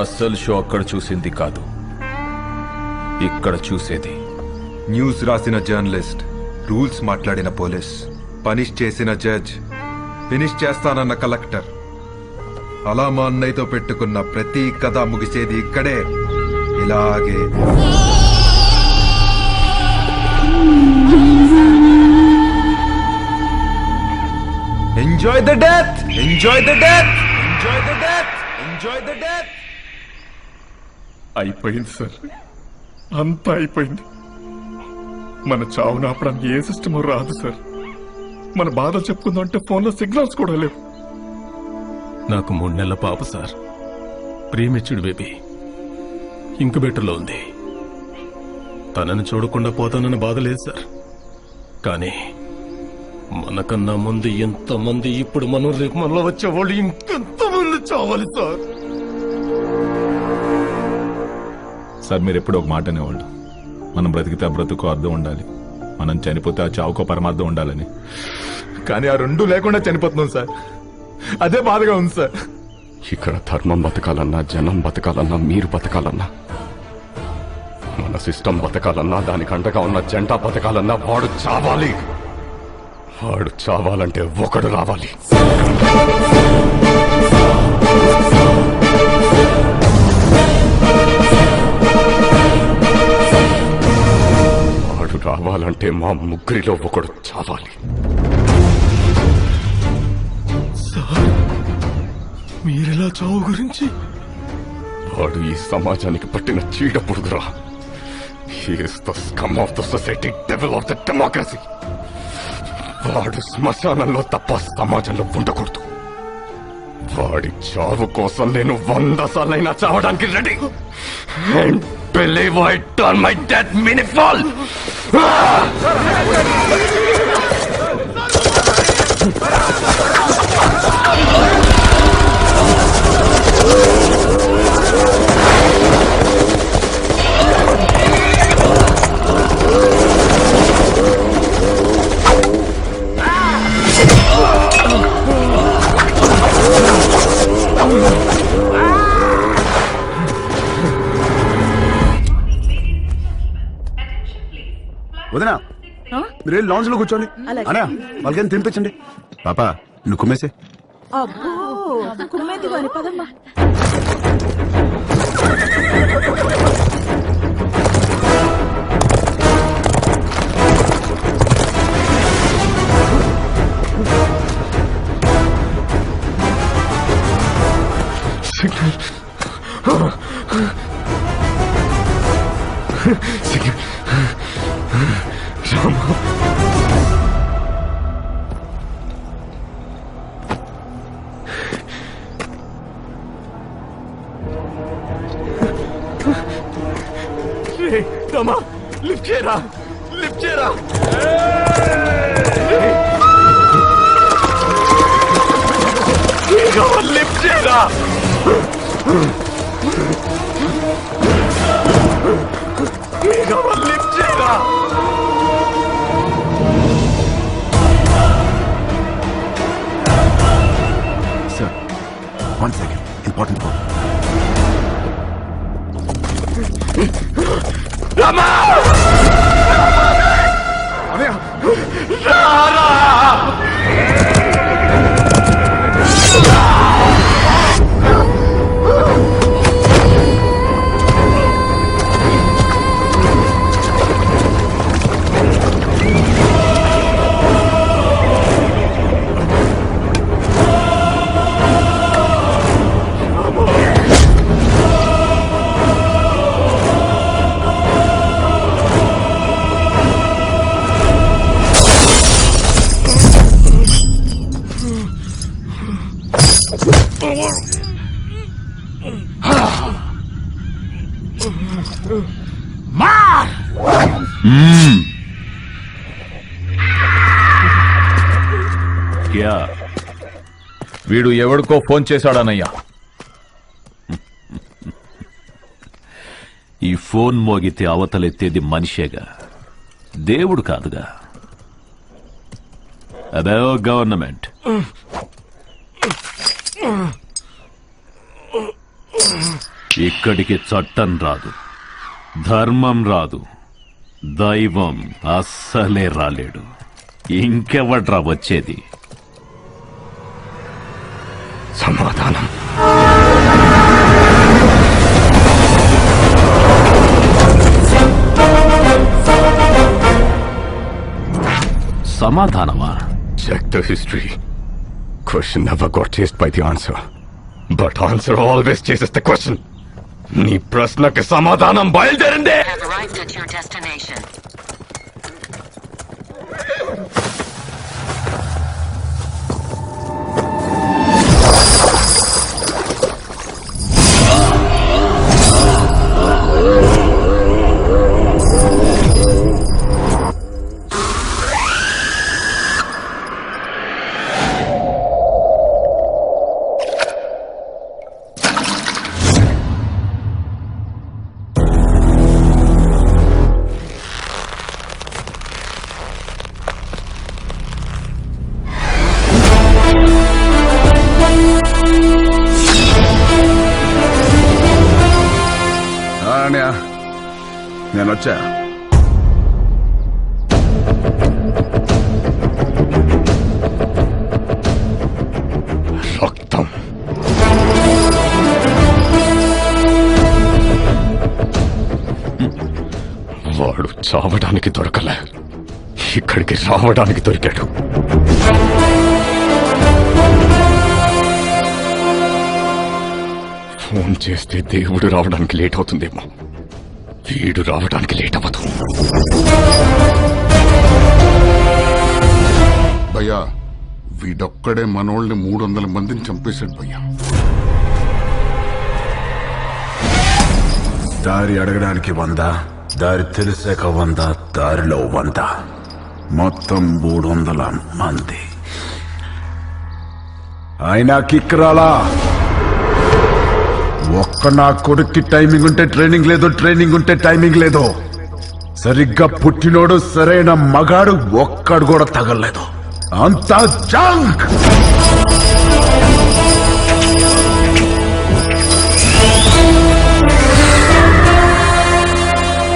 అస్సలు షో అక్కడ చూసింది కాదు, ఇక్కడ చూసేది. న్యూస్ రాసిన జర్నలిస్ట్, రూల్స్ మాట్లాడిన పోలీస్, పనిష్ చేసిన జడ్జ్, ఫినిష్ చేస్తానన్న కలెక్టర్, అలా మా అన్నయ్యతో పెట్టుకున్న ప్రతి కథ ముగిసేది ఇక్కడే, ఇలాగే. Enjoy the death, enjoy the death, enjoy the death, enjoy the death. అయిపోయింది సార్, అంతా అయిపోయింది. మన చావును ఆపడానికి ఏ సిస్టమ్ రాదు సార్. మన బాధ చెప్పుకుందంటే ఫోన్లో సిగ్నల్స్ కూడా లేవు. నాకు 3 నెలల పాప సార్, ప్రీమెచ్యూర్డ్ బేబీ, ఇంక్యుబేటర్లో ఉంది. తనని చూడకుండా పోతానన్న బాధ లేదు సార్. కానీ మనకన్నా ముందు ఎంతమంది, ఇప్పుడు మనం రేపు మనలో వచ్చేవాళ్ళు ఇంకెంతమంది చావాలి సార్. సార్ మీరు ఎప్పుడు ఒక మాట అనేవాళ్ళు, మనం బ్రతికితే ఆ బ్రతుకు అర్థం ఉండాలి, మనం చనిపోతే ఆ చావుకో పరమార్థం ఉండాలని. కానీ ఆ రెండూ లేకుండా చనిపోతున్నాం సార్, అదే బాధగా ఉంది సార్. ఇక్కడ ధర్మం బతకాలన్నా, జనం బతకాలన్నా, మీరు బతకాలన్నా, మన సిస్టమ్ బతకాలన్నా, దానికి అండగా ఉన్న జెండా బతకాలన్నా వాడు చావాలి. వాడు చావాలంటే ఒకడు రావాలి. వాడు రావాలంటే మా ముగ్గురిలో ఒకడు చావాలి. సార్, మీరెలా చావు గురించి? వాడు ఈ సమాజానికి పట్టిన చీడ పురుగురా. He is the scum of the society, devil of the democracy. వాడు శ్మశానంలో తప్ప సమాజంలో ఉండకూడదు. వాడి చావు కోసం నేను 100 సార్లైనా చావడానికి ready. And believe I turn my death meaningful. వదినా, మీరు లాంజ్ లో కూర్చోండి. అనే వాళ్ళకి తినిపించండి. పాపా నువ్వు కుమ్మేసే. తమా లిఫ్ట్ చేయరా, లిఫ్ట్ చేయరా. లిఫ్ట్ చేయరా. లిఫ్ట్ చేయరా. Sir 1 second, important call. రమా! రారా! యా, వీడు ఎవడికో ఫోన్ చేశాడనయ్యా. ఈ ఫోన్ మోగితే అవతలెత్తేది మనిషేగా, దేవుడు కాదుగా. అదే గవర్నమెంట్. ఇక్కడికి చట్టం రాదు, ధర్మం రాదు, దైవం అస్సలే రాలేడు. ఇంకెవడ్రా వచ్చేది? సమాధానం. సమాధానమా? Check the history. Question never got chased by the answer. But answer always chases the question. నీ ప్రశ్నకి సమాధానం బయలుదేరిందే. Have arrived at your destination. నేను వచ్చా. రక్తం. వాడు చావడానికి దొరకలే, ఇక్కడికి రావడానికి దొరికాడు. ఫోన్ చేస్తే దేవుడు రావడానికి లేట్ అవుతుందేమో, వీడు రావడానికి లేట్ అవ్వదు. భయ్యా, వీడొక్కడే మనోళ్ళని 300 మందిని చంపేశాడు భయ్యా. దారి అడగడానికి 100, దారి తెలిసాక 100, దారిలో 100, మొత్తం 300 మంది. అయినా కిక్ రాలా. ఒక్క నా కొడుక్కి టైమింగ్ ఉంటే ట్రైనింగ్ లేదు, ట్రైనింగ్ ఉంటే టైమింగ్ లేదు. సరిగ్గా పుట్టినోడు సరైన మగాడు ఒక్కడు కూడా తగలలేదు. అంతా జంక్.